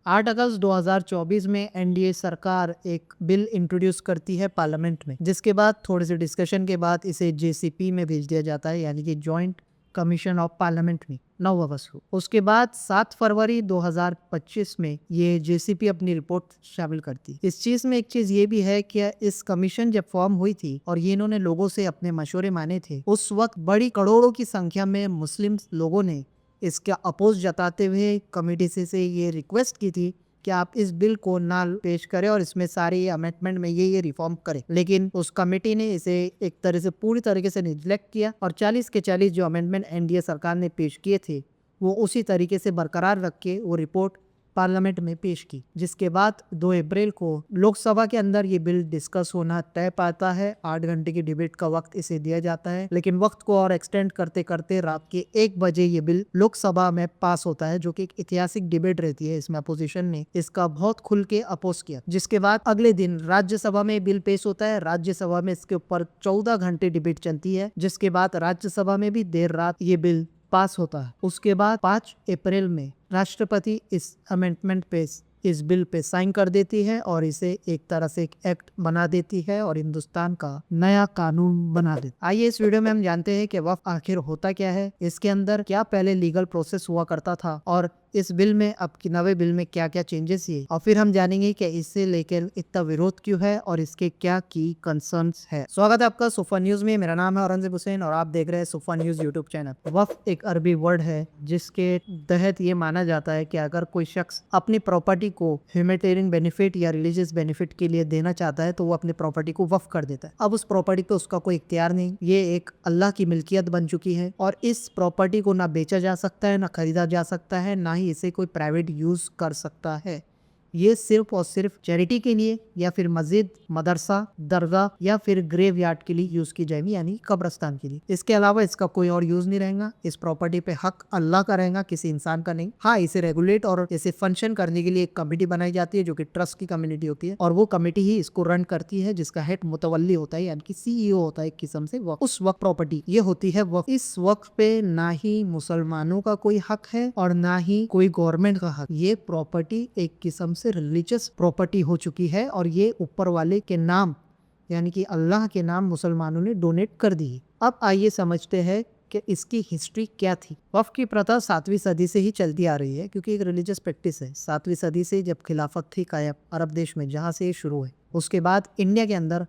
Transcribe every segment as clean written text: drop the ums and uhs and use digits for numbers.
8 अगस्त 2024 में एनडीए सरकार एक बिल इंट्रोड्यूस करती है पार्लियामेंट में, जिसके बाद थोड़े से डिस्कशन के बाद इसे जेसीपी में भेज दिया जाता है, यानी कि जॉइंट कमीशन ऑफ पार्लियामेंट में 9 अगस्त को। उसके बाद 7 फरवरी 2025 में ये जेसीपी अपनी रिपोर्ट शामिल करती है। इस चीज में एक चीज ये भी है कि इस कमीशन जब फॉर्म हुई थी और ये इन्होंने लोगों से अपने मशवरे माने थे, उस वक्त बड़ी करोड़ों की संख्या में मुस्लिम लोगों ने इसका अपोज जताते हुए कमेटी से ये रिक्वेस्ट की थी कि आप इस बिल को ना पेश करें और इसमें सारे अमेंडमेंट में ये रिफॉर्म करें। लेकिन उस कमेटी ने इसे एक तरह से पूरी तरीके से निग्लेक्ट किया और 40 के 40 जो अमेंडमेंट एनडीए सरकार ने पेश किए थे वो उसी तरीके से बरकरार रख के वो रिपोर्ट पार्लियामेंट में पेश की, जिसके बाद 2 अप्रैल को लोकसभा के अंदर ये बिल डिस्कस होना तय पाता है। 8 घंटे की डिबेट का वक्त इसे दिया जाता है, लेकिन वक्त को और एक्सटेंड करते करते रात के 1 बजे ये बिल लोकसभा में पास होता है, जो कि एक ऐतिहासिक डिबेट रहती है। इसमें अपोजिशन ने इसका बहुत खुल के अपोज किया। जिसके बाद अगले दिन राज्यसभा में बिल पेश होता है। राज्यसभा में इसके ऊपर 14 घंटे डिबेट चलती है, जिसके बाद राज्यसभा में भी देर रात ये बिल पास होता है। उसके बाद 5 अप्रैल में राष्ट्रपति इस अमेंडमेंट पे, इस बिल पे साइन कर देती है और इसे एक तरह से एक एक्ट बना देती है और हिंदुस्तान का नया कानून बना देती है। आइए इस वीडियो में हम जानते हैं कि वक्फ आखिर होता क्या है, इसके अंदर क्या पहले लीगल प्रोसेस हुआ करता था और इस बिल में अब की नवे बिल में क्या क्या चेंजेस हुए, और फिर हम जानेंगे कि इससे लेकर इतना विरोध क्यों है और इसके क्या की कंसर्न्स है। स्वागत है आपका सुफा न्यूज में। मेरा नाम है औरंगजेब हुसैन और आप देख रहे हैं सुफा न्यूज यूट्यूब चैनल। वक्फ एक अरबी वर्ड है जिसके तहत ये माना जाता है कि अगर कोई शख्स अपनी प्रॉपर्टी को ह्यूमैनिटेरियन बेनिफिट या रिलीजियस बेनिफिट के लिए देना चाहता है तो वो अपनी प्रॉपर्टी को वक्फ कर देता है। अब उस प्रॉपर्टी पे उसका कोई इख्तियार नहीं, ये एक अल्लाह की मिल्कियत बन चुकी है और इस प्रॉपर्टी को ना बेचा जा सकता है, ना खरीदा जा सकता है, ना ही इसे कोई प्राइवेट यूज कर सकता है। ये सिर्फ और सिर्फ चैरिटी के लिए या फिर मस्जिद, मदरसा, दरगाह या फिर ग्रेव यार्ड के लिए यूज की जाएगी, यानी कब्रस्तान के लिए। इसके अलावा इसका कोई और यूज नहीं रहेगा। इस प्रॉपर्टी पे हक अल्लाह का रहेगा, किसी इंसान का नहीं। हाँ, इसे रेगुलेट और इसे फंक्शन करने के लिए एक कमेटी बनाई जाती है जो कि ट्रस्ट की कम्युनिटी होती है और वो कमेटी ही इसको रन करती है, जिसका हेड मुतवल्ली होता है, यानी कि सीईओ होता है एक किस्म से। उस वक्त प्रॉपर्टी ये होती है वक्त। इस वक्त पे ना ही मुसलमानों का कोई हक है और ना ही कोई गवर्नमेंट का हक। ये प्रॉपर्टी एक किस्म से रिलीजियस प्रॉपर्टी हो चुकी है और ये ऊपर वाले के नाम, यानी कि अल्लाह के नाम मुसलमानों ने डोनेट कर दी। अब आइए समझते हैं कि इसकी हिस्ट्री क्या थी। वक्फ की प्रथा 7वीं सदी से ही चलती आ रही है, क्योंकि एक रिलीजियस प्रैक्टिस है। 7वीं सदी से जब खिलाफत थी कायम अरब देश में, जहाँ से ये शुरू है। उसके बाद इंडिया के अंदर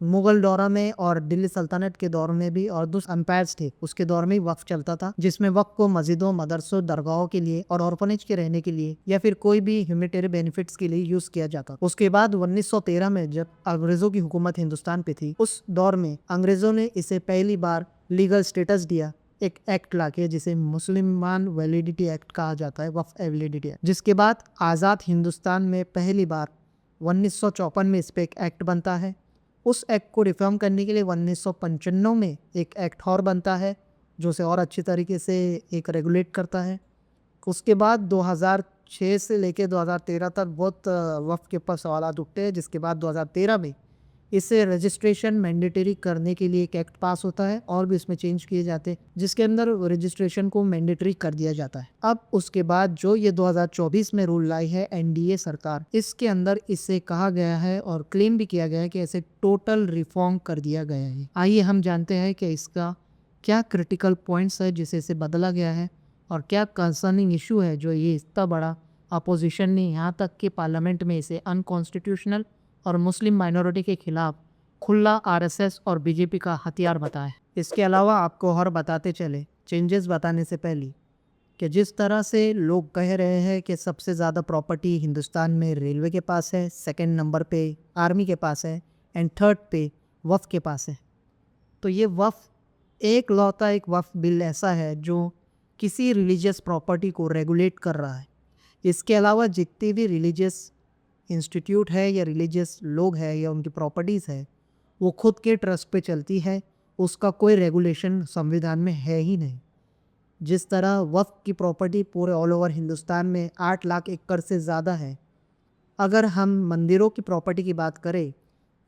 मुगल दौर में और दिल्ली सल्तनत के दौर में भी और दूसरे एम्पायर्स थे, उसके दौर में वक्फ चलता था, जिसमें वक्फ को मस्जिदों, मदरसों, दरगाहों के लिए और ऑर्फनेज के रहने के लिए या फिर कोई भी ह्यूमैनिटेरियन बेनिफिट्स के लिए यूज किया जाता। उसके बाद 1913 में जब अंग्रेजों की हुकूमत हिंदुस्तान पे थी, उस दौर में अंग्रेजों ने इसे पहली बार लीगल स्टेटस दिया, एक एक्ट लाके, जिसे मुसलमान वैलिडिटी एक्ट कहा जाता है, वक्फ वैलिडिटी एक्ट। जिसके बाद आज़ाद हिंदुस्तान में पहली बार 1954 में इस पे एक एक्ट बनता है। उस एक्ट को रिफॉर्म करने के लिए 1995 में एक एक्ट और बनता है जो उसे और अच्छी तरीके से एक रेगुलेट करता है। उसके बाद 2006 से लेकर 2013 तक बहुत वक्फ के ऊपर सवाल उठते हैं, जिसके बाद 2013 में इसे रजिस्ट्रेशन मैंडेटरी करने के लिए एक एक्ट पास होता है और भी इसमें चेंज किए जाते हैं, जिसके अंदर रजिस्ट्रेशन को मैंडेटरी कर दिया जाता है। अब उसके बाद जो ये 2024 में रूल लाई है एनडीए सरकार, इसके अंदर इसे कहा गया है और क्लेम भी किया गया है कि इसे टोटल रिफॉर्म कर दिया गया है। आइए हम जानते हैं कि इसका क्या क्रिटिकल पॉइंट्स है जिसे इसे बदला गया है और क्या कंसर्निंग इशू है जो ये इतना बड़ा अपोजिशन ने यहाँ तक कि पार्लियामेंट में इसे अनकॉन्स्टिट्यूशनल और मुस्लिम माइनॉरिटी के खिलाफ खुला आरएसएस और बीजेपी का हथियार बताया है। इसके अलावा आपको और बताते चले चेंजेस बताने से पहले कि जिस तरह से लोग कह रहे हैं कि सबसे ज़्यादा प्रॉपर्टी हिंदुस्तान में रेलवे के पास है, सेकंड नंबर पे आर्मी के पास है एंड थर्ड पे वक्फ के पास है, तो ये वक्फ एक लौता एक वक्फ बिल ऐसा है जो किसी रिलीजियस प्रॉपर्टी को रेगुलेट कर रहा है। इसके अलावा जितनी भी रिलीजियस इंस्टीट्यूट है या रिलीजियस लोग हैं या उनकी प्रॉपर्टीज़ है, वो खुद के ट्रस्ट पे चलती है, उसका कोई रेगुलेशन संविधान में है ही नहीं। जिस तरह वक्फ की प्रॉपर्टी पूरे ऑल ओवर हिंदुस्तान में 8 लाख एकड़ से ज़्यादा है। अगर हम मंदिरों की प्रॉपर्टी की बात करें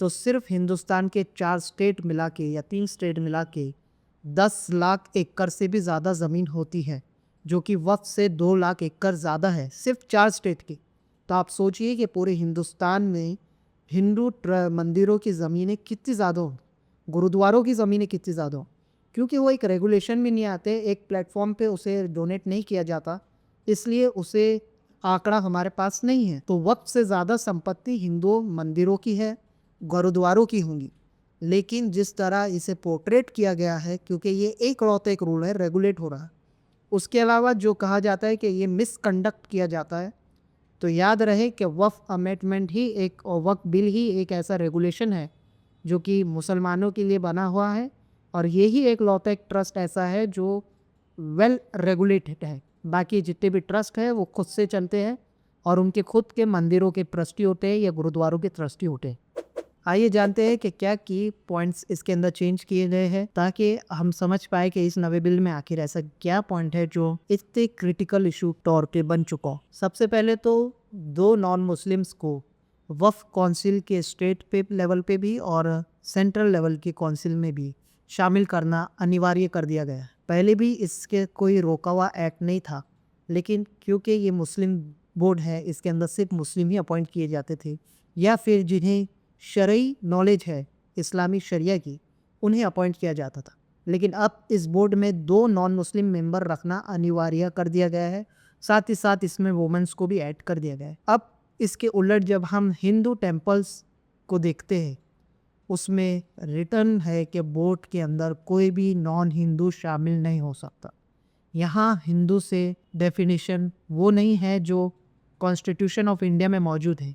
तो सिर्फ हिंदुस्तान के 4 स्टेट मिला के या 3 स्टेट मिला के 10 लाख एकड़ से भी ज़्यादा ज़मीन होती है, जो कि वक्फ से 2 लाख एकड़ ज़्यादा है, सिर्फ 4 स्टेट की। तो आप सोचिए कि पूरे हिंदुस्तान में हिंदू मंदिरों की ज़मीनें कितनी ज़्यादा हों, गुरुद्वारों की ज़मीनें कितनी ज़्यादा हों, क्योंकि वो एक रेगुलेशन में नहीं आते, एक प्लेटफॉर्म पे उसे डोनेट नहीं किया जाता, इसलिए उसे आंकड़ा हमारे पास नहीं है। तो वक्त से ज़्यादा संपत्ति हिंदू मंदिरों की है, गुरुद्वारों की होंगी। लेकिन जिस तरह इसे पोर्ट्रेट किया गया है, क्योंकि ये एक लौता एक रूल है, रेगुलेट हो रहा है, उसके अलावा जो कहा जाता है कि ये मिसकंडक्ट किया जाता है, तो याद रहे कि वक्फ अमेंडमेंट ही एक और वक्फ बिल ही एक ऐसा रेगुलेशन है जो कि मुसलमानों के लिए बना हुआ है, और यही एक लौता एक ट्रस्ट ऐसा है जो वेल रेगुलेटेड है। बाकी जितने भी ट्रस्ट है वो खुद से चलते हैं और उनके खुद के मंदिरों के ट्रस्टी होते हैं या गुरुद्वारों के ट्रस्टी होते हैं। आइए जानते हैं कि क्या की पॉइंट्स इसके अंदर चेंज किए गए हैं, ताकि हम समझ पाए कि इस नवे बिल में आखिर ऐसा क्या पॉइंट है जो इतने क्रिटिकल इशू तौर पे बन चुका हो। सबसे पहले तो 2 नॉन मुस्लिम्स को वक्फ काउंसिल के स्टेट पे लेवल पे भी और सेंट्रल लेवल की काउंसिल में भी शामिल करना अनिवार्य कर दिया गया है। पहले भी इसके कोई रोका हुआ एक्ट नहीं था, लेकिन क्योंकि ये मुस्लिम बोर्ड है, इसके अंदर सिर्फ मुस्लिम ही अपॉइंट किए जाते थे, या फिर जिन्हें शरई नॉलेज है इस्लामी शरिया की, उन्हें अपॉइंट किया जाता था। लेकिन अब इस बोर्ड में 2 नॉन मुस्लिम मेंबर रखना अनिवार्य कर दिया गया है, साथ ही साथ इसमें वुमेन्स को भी ऐड कर दिया गया है। अब इसके उलट जब हम हिंदू टेम्पल्स को देखते हैं, उसमें रिटर्न है कि बोर्ड के अंदर कोई भी नॉन हिंदू शामिल नहीं हो सकता। यहाँ हिंदू से डेफिनेशन वो नहीं है जो कॉन्स्टिट्यूशन ऑफ इंडिया में मौजूद है।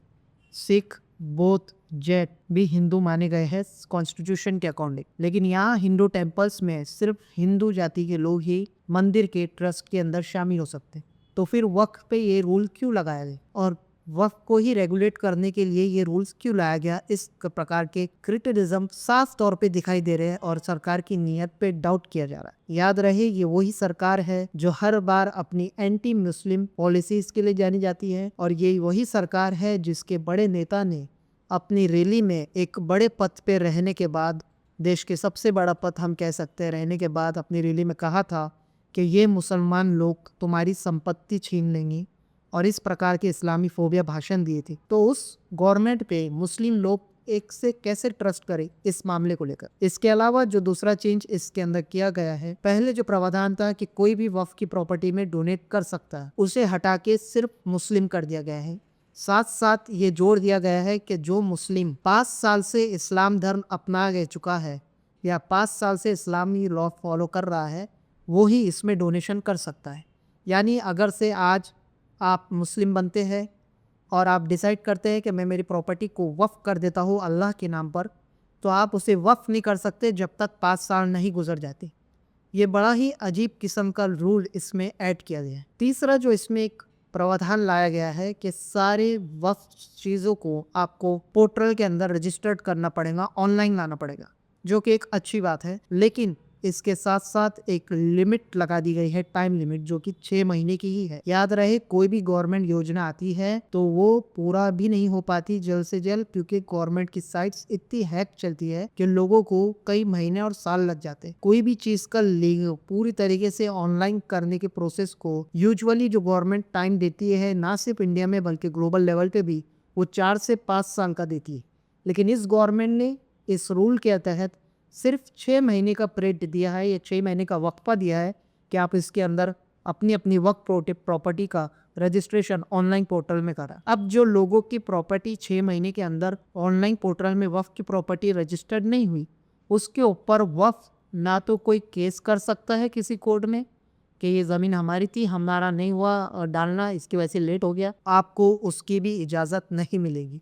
सिख, बौद्ध, जैन भी हिंदू माने गए हैं कॉन्स्टिट्यूशन के अकॉर्डिंग, लेकिन यहाँ हिंदू टेम्पल्स में सिर्फ हिंदू जाति के लोग ही मंदिर के ट्रस्ट के अंदर शामिल हो सकते हैं। तो फिर वक्फ पे ये रूल क्यों लगाया गया और वक्फ को ही रेगुलेट करने के लिए ये रूल्स क्यों लाया गया? इस प्रकार के क्रिटिसिज्म साफ तौर पे दिखाई दे रहे हैं और सरकार की नीयत पे डाउट किया जा रहा है। याद रहे ये वही सरकार है जो हर बार अपनी एंटी मुस्लिम पॉलिसीज के लिए जानी जाती है, और ये वही सरकार है जिसके बड़े नेता ने अपनी रैली में एक बड़े पद पे रहने के बाद, देश के सबसे बड़ा पद हम कह सकते हैं रहने के बाद, अपनी रैली में कहा था कि ये मुसलमान लोग तुम्हारी संपत्ति छीन लेंगे, और इस प्रकार के इस्लामी फोबिया भाषण दिए थे। तो उस गवर्नमेंट पे मुस्लिम लोग एक से कैसे ट्रस्ट करें इस मामले को लेकर। इसके अलावा जो दूसरा चेंज इसके अंदर किया गया है, पहले जो प्रावधान था कि कोई भी वक्फ की प्रॉपर्टी में डोनेट कर सकता है, उसे हटा के सिर्फ मुस्लिम कर दिया गया है। साथ साथ ये जोड़ दिया गया है कि जो मुस्लिम 5 साल से इस्लाम धर्म अपना चुका है या 5 साल से इस्लामी लॉ फॉलो कर रहा है, वो ही इसमें डोनेशन कर सकता है। यानी अगर से आज आप मुस्लिम बनते हैं और आप डिसाइड करते हैं कि मैं मेरी प्रॉपर्टी को वक्फ कर देता हूँ अल्लाह के नाम पर, तो आप उसे वक्फ नहीं कर सकते जब तक 5 साल नहीं गुजर जाते। ये बड़ा ही अजीब किस्म का रूल इसमें ऐड किया गया है। तीसरा जो इसमें एक प्रावधान लाया गया है कि सारे वक्फ चीज़ों को आपको पोर्टल के अंदर रजिस्टर्ड करना पड़ेगा, ऑनलाइन लाना पड़ेगा, जो कि एक अच्छी बात है। लेकिन इसके साथ साथ एक लिमिट लगा दी गई है, टाइम लिमिट, जो कि 6 महीने की ही है। याद रहे कोई भी गवर्नमेंट योजना आती है तो वो पूरा भी नहीं हो पाती जल्द से जल्द, क्योंकि गवर्नमेंट की साइट्स इतनी हैक चलती है कि लोगों को कई महीने और साल लग जाते हैं। कोई भी चीज का पूरी तरीके से ऑनलाइन करने के प्रोसेस को यूजुअली जो गवर्नमेंट टाइम देती है, ना सिर्फ इंडिया में बल्कि ग्लोबल लेवल पे भी, वो 4 से 5 साल का देती है। लेकिन इस गवर्नमेंट ने इस रूल के तहत सिर्फ 6 महीने का पीरियड दिया है या 6 महीने का वक्फा दिया है कि आप इसके अंदर अपनी अपनी वक्फ प्रॉपर्टी का रजिस्ट्रेशन ऑनलाइन पोर्टल में करा। अब जो लोगों की प्रॉपर्टी 6 महीने के अंदर ऑनलाइन पोर्टल में वक्फ की प्रॉपर्टी रजिस्टर्ड नहीं हुई, उसके ऊपर वक्फ ना तो कोई केस कर सकता है किसी कोर्ट में कि ये ज़मीन हमारी थी, हमारा नहीं हुआ डालना, इसकी वजह से लेट हो गया, आपको उसकी भी इजाज़त नहीं मिलेगी।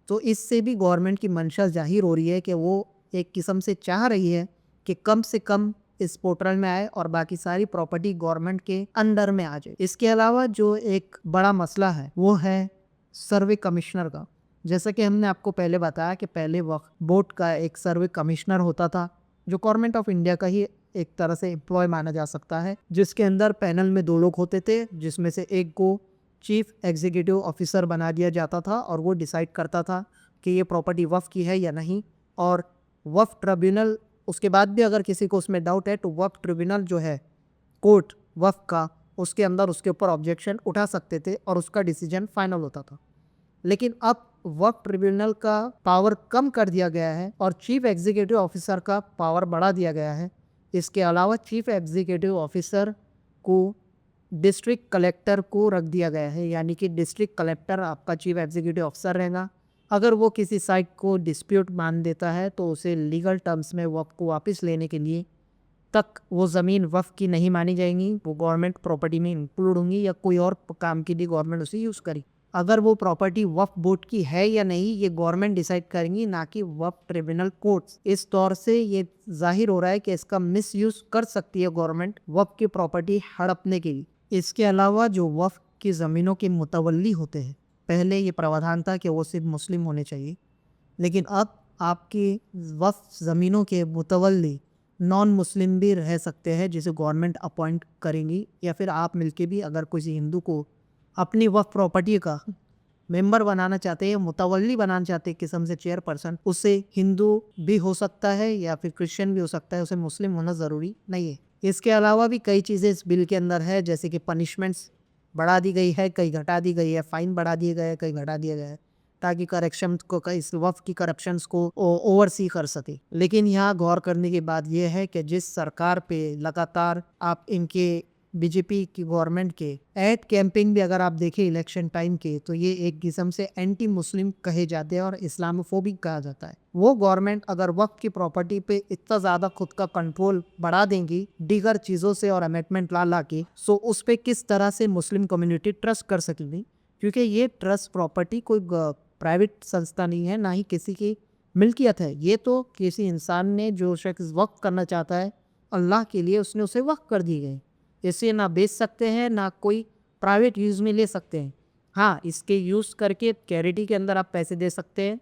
तो इससे भी गवर्नमेंट की मंशा जाहिर हो रही है कि वो एक किस्म से चाह रही है कि कम से कम इस पोर्टल में आए और बाकी सारी प्रॉपर्टी गवर्नमेंट के अंडर में आ जाए। इसके अलावा जो एक बड़ा मसला है वो है सर्वे कमिश्नर का। जैसा कि हमने आपको पहले बताया कि पहले वक्फ बोर्ड का एक सर्वे कमिश्नर होता था, जो गवर्नमेंट ऑफ इंडिया का ही एक तरह से एम्प्लॉय माना जा सकता है, जिसके अंदर पैनल में 2 लोग होते थे, जिसमें से एक को चीफ एग्जीक्यूटिव ऑफिसर बना दिया जाता था और वो डिसाइड करता था कि ये प्रॉपर्टी वक्फ की है या नहीं। और वक्फ ट्रिब्यूनल, उसके बाद भी अगर किसी को उसमें डाउट है तो वक्फ ट्रिब्यूनल जो है कोर्ट वक्फ का, उसके अंदर उसके ऊपर ऑब्जेक्शन उठा सकते थे और उसका डिसीजन फाइनल होता था। लेकिन अब वक्फ ट्रिब्यूनल का पावर कम कर दिया गया है और चीफ एग्जीक्यूटिव ऑफिसर का पावर बढ़ा दिया गया है। इसके अलावा चीफ एग्जीक्यूटिव ऑफिसर को डिस्ट्रिक्ट कलेक्टर को रख दिया गया है, यानी कि डिस्ट्रिक्ट कलेक्टर आपका चीफ एग्जीक्यूटिव ऑफिसर रहेगा। अगर वो किसी साइट को डिस्प्यूट मान देता है तो उसे लीगल टर्म्स में वक्फ को वापस लेने के लिए तक वो ज़मीन वक्फ की नहीं मानी जाएंगी, वो गवर्नमेंट प्रॉपर्टी में इंक्लूड होंगी या कोई और काम के लिए गवर्नमेंट उसे यूज़ करेगी। अगर वो प्रॉपर्टी वक्फ बोर्ड की है या नहीं ये गवर्नमेंट डिसाइड करेंगी, ना कि वक्फ ट्रिब्यूनल कोर्ट्स। इस तौर से ये जाहिर हो रहा है कि इसका मिसयूज कर सकती है गवर्नमेंट वक्फ की प्रॉपर्टी हड़पने के लिए। इसके अलावा जो वक्फ की ज़मीनों के मुतवल्ली होते हैं, पहले ये प्रावधान था कि वो सिर्फ मुस्लिम होने चाहिए, लेकिन अब आपकी वक्फ ज़मीनों के मुतवल्ली नॉन मुस्लिम भी रह सकते हैं, जिसे गवर्नमेंट अपॉइंट करेंगी, या फिर आप मिलके भी अगर किसी हिंदू को अपनी वक्फ प्रॉपर्टी का मेंबर बनाना चाहते हैं, मुतवल्ली बनाना चाहते हैं किस्म से चेयरपर्सन, उससे हिंदू भी हो सकता है या फिर क्रिश्चियन भी हो सकता है, उसे मुस्लिम होना ज़रूरी नहीं है। इसके अलावा भी कई चीज़ें इस बिल के अंदर है, जैसे कि पनिशमेंट्स बढ़ा दी गई है, कई घटा दी गई है, फाइन बढ़ा दिए गए, कई घटा दिया गया है, ताकि करप्शन को इस वक्फ की करप्शंस को ओवरसी कर सके। लेकिन यहाँ गौर करने की बात यह है कि जिस सरकार पे लगातार आप इनके बीजेपी की गवर्नमेंट के एड कैंपिंग भी अगर आप देखें इलेक्शन टाइम के, तो ये एक किस्म से एंटी मुस्लिम कहे जाते हैं और इस्लामोफोबिक कहा जाता है। वो गवर्नमेंट अगर वक्फ की प्रॉपर्टी पे इतना ज़्यादा खुद का कंट्रोल बढ़ा देंगी दीगर चीज़ों से और अमेंडमेंट ला के, सो उस पर किस तरह से मुस्लिम कम्युनिटी ट्रस्ट कर सकेगी, क्योंकि ये ट्रस्ट प्रॉपर्टी कोई प्राइवेट संस्था नहीं है, ना ही किसी की मिल्कियत है। ये तो किसी इंसान ने जो शख्स वक्फ करना चाहता है अल्लाह के लिए, उसने उसे वक्फ कर दी गई। इसे ना बेच सकते हैं ना कोई प्राइवेट यूज़ में ले सकते हैं। हाँ, इसके यूज़ करके चैरिटी के अंदर आप पैसे दे सकते हैं,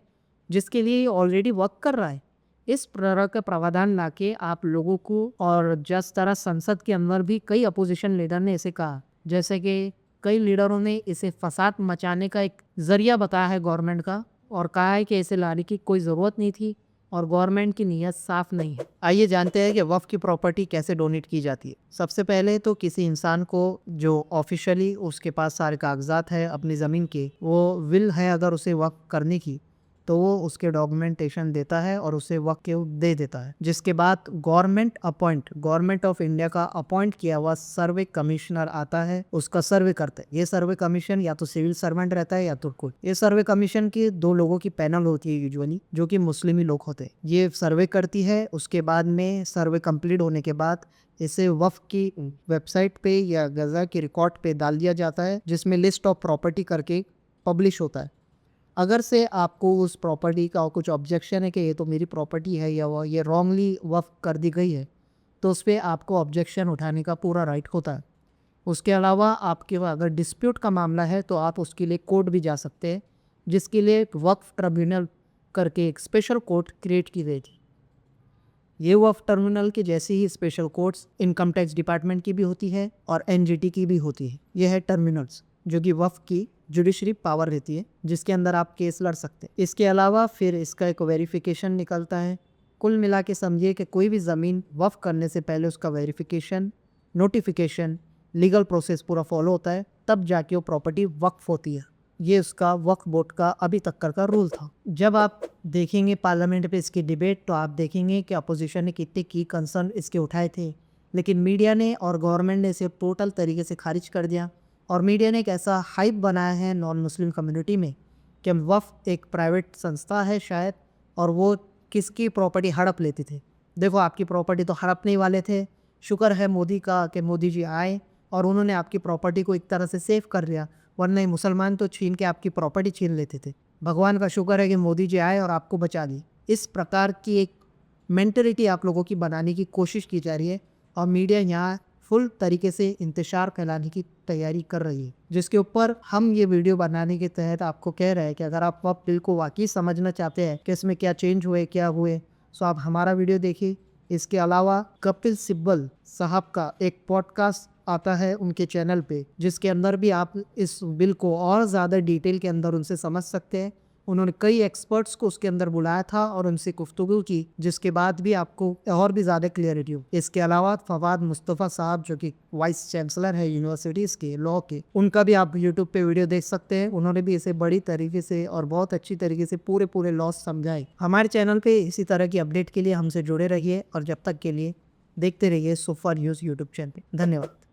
जिसके लिए ऑलरेडी वर्क कर रहा है। इस तरह का प्रावधान ला के आप लोगों को, और जिस तरह संसद के अंदर भी कई अपोजिशन लीडर ने इसे कहा, जैसे कि कई लीडरों ने इसे फसाद मचाने का एक ज़रिया बताया है गवर्नमेंट का, और कहा है कि इसे लाने की कोई ज़रूरत नहीं थी और गवर्नमेंट की नीयत साफ नहीं है। आइए जानते हैं कि वक्फ की प्रॉपर्टी कैसे डोनेट की जाती है। सबसे पहले तो किसी इंसान को जो ऑफिशियली उसके पास सारे कागजात है अपनी ज़मीन के, वो विल है अगर उसे वक्फ करने की, तो वो उसके डॉक्यूमेंटेशन देता है और उसे वक्फ के दे देता है, जिसके बाद गवर्नमेंट ऑफ इंडिया का अपॉइंट किया हुआ सर्वे कमिश्नर आता है, उसका सर्वे करता है। ये सर्वे कमीशन या तो सिविल सर्वेंट रहता है या तो कोई। ये सर्वे कमीशन की 2 लोगों की पैनल होती है यूजुअली, जो कि मुस्लिम ही लोग होते हैं। ये सर्वे करती है, उसके बाद में सर्वे कंप्लीट होने के बाद इसे वक्फ की वेबसाइट पे या गज़ा की रिकॉर्ड पे डाल दिया जाता है, जिसमें लिस्ट ऑफ प्रॉपर्टी करके पब्लिश होता है। अगर से आपको उस प्रॉपर्टी का कुछ ऑब्जेक्शन है कि ये तो मेरी प्रॉपर्टी है या वो ये रॉन्गली वक्फ कर दी गई है, तो उस पर आपको ऑब्जेक्शन उठाने का पूरा राइट होता है। उसके अलावा आपके अगर डिस्प्यूट का मामला है तो आप उसके लिए कोर्ट भी जा सकते हैं, जिसके लिए एक वक्फ ट्रिब्यूनल करके एक स्पेशल कोर्ट क्रिएट की गई थी। ये वक्फ ट्रिब्यूनल की जैसी ही special courts income tax department की भी होती है और एनजीटी की भी होती है। यह है ट्रिब्यूनल्स, जो कि वक्फ की जुडिशरी पावर रहती है, जिसके अंदर आप केस लड़ सकते हैं। इसके अलावा फिर इसका एक वेरिफिकेशन निकलता है। कुल मिला के समझिए कि कोई भी ज़मीन वक्फ करने से पहले उसका वेरिफिकेशन, नोटिफिकेशन, लीगल प्रोसेस पूरा फॉलो होता है, तब जाके वो प्रॉपर्टी वक्फ होती है। ये उसका वक्फ बोर्ड का अभी तक का रूल था। जब आप देखेंगे पार्लियामेंट पे इसकी डिबेट, तो आप देखेंगे कि अपोजिशन ने कितने की कंसर्न इसके उठाए थे, लेकिन मीडिया ने और गवर्नमेंट ने इसे टोटल तरीके से खारिज कर दिया। और मीडिया ने एक ऐसा हाइप बनाया है नॉन मुस्लिम कम्युनिटी में कि वक्फ एक प्राइवेट संस्था है शायद, और वो किसकी प्रॉपर्टी हड़प लेते थे। देखो, आपकी प्रॉपर्टी तो हड़पने वाले थे, शुक्र है मोदी का कि मोदी जी आए और उन्होंने आपकी प्रॉपर्टी को एक तरह से सेव कर लिया, वरना मुसलमान तो छीन के आपकी प्रॉपर्टी छीन लेते थे। भगवान का शुक्र है कि मोदी जी आए और आपको बचा दी। इस प्रकार की एक मेंटलिटी आप लोगों की बनाने की कोशिश की जा रही है और मीडिया यहाँ फुल तरीके से इंतशार फैलाने की तैयारी कर रही है, जिसके ऊपर हम ये वीडियो बनाने के तहत आपको कह रहे हैं कि अगर आप वक्फ बिल को वाकई समझना चाहते हैं कि इसमें क्या चेंज हुए क्या हुए, तो आप हमारा वीडियो देखिए। इसके अलावा कपिल सिब्बल साहब का एक पॉडकास्ट आता है उनके चैनल पे, जिसके अंदर भी आप इस बिल को और ज़्यादा डिटेल के अंदर उनसे समझ सकते हैं। उन्होंने कई एक्सपर्ट्स को उसके अंदर बुलाया था और उनसे गुफ्तगू की, जिसके बाद भी आपको और भी ज़्यादा क्लियरिटी हो। इसके अलावा फवाद मुस्तफ़ा साहब जो कि वाइस चांसलर है यूनिवर्सिटीज़ के लॉ के, उनका भी आप यूट्यूब पे वीडियो देख सकते हैं। उन्होंने भी इसे बड़ी तरीके से और बहुत अच्छी तरीके से पूरे लॉस समझाए। हमारे चैनल पे इसी तरह की अपडेट के लिए हमसे जुड़े रहिए और जब तक के लिए देखते रहिए so for news YouTube channel. धन्यवाद।